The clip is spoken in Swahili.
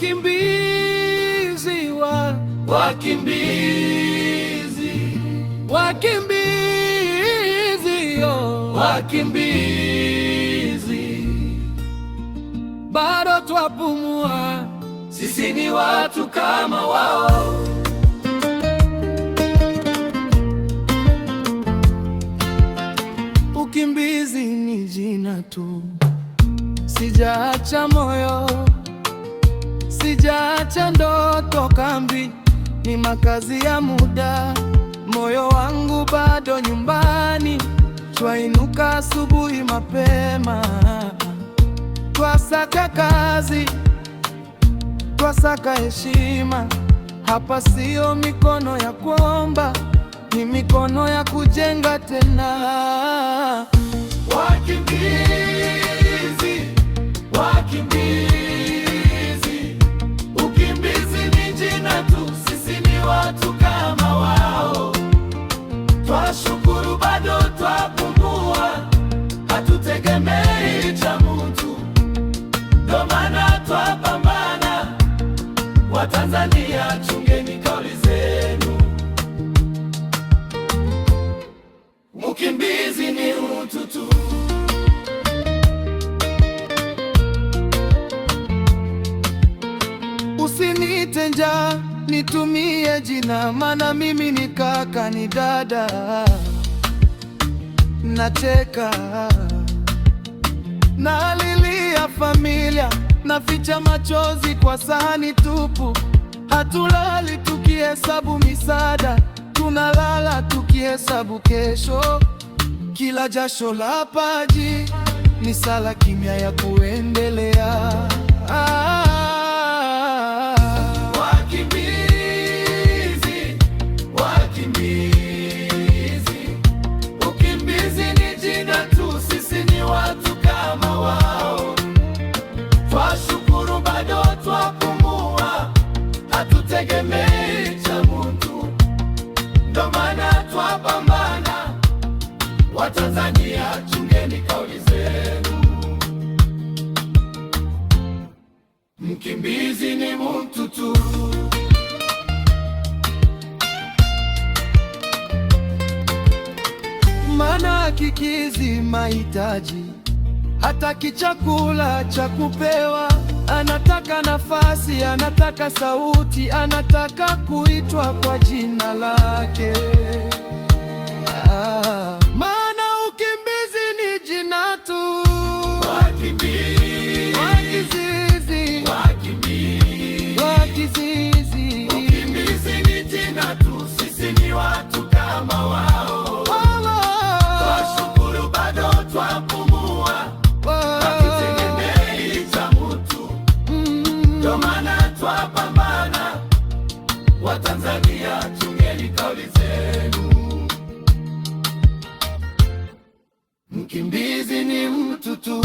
wakimbizi wakimbizi, bado twapumua, sisi ni watu kama wao. Ukimbizi ni jina tu, sijaacha moyo, sijaacha ndoto. Kambi ni makazi ya muda, moyo wangu bado nyumbani. Twainuka asubuhi mapema, twasaka kazi, twasaka heshima. Hapa sio mikono ya kuomba, ni mikono ya kujenga tena. Wakimbizi, wakimbizi, ukimbizi ni jina tu, sisi ni watu kama wao. Twashukuru bado twapumua, hatutegemei cha mtu, ndo maana twapambana. Watanzania, chungeni kauli zenu, ukimbizi ni utu tu. Usinite njaa, nitumie jina, maana mimi ni kaka, ni dada. Nacheka, nalilia familia, naficha machozi kwa sahani tupu. Hatulali tukihesabu misaada, tunalala tukihesabu kesho. Kila jasho la paji ni sala kimya ya kuendelea. Wakimbizi, wakimbizi, ukimbizi ni jina tu, sisi ni watu kama wao. Twashukuru bado twapumua, hatutegemei cha mtu, ndo maana twapambana. Watanzania, chungeni kauli zenu, mkimbizi ni mtu tu. Maana hakikizi mahitaji, hataki chakula cha kupewa. Anataka nafasi, anataka sauti, anataka kuitwa kwa jina lake. Maana ukimbizi ni jina tu. Wakimbizi, wakimbizi, ukimbizi ni jina tu, sisi ni watu kama wao. Twashukuru bado twapumua, hatutegemei cha mtu, ndo maana twapambana. Watanzania, chungeni kauli zenu, mkimbizi ni mtu tu.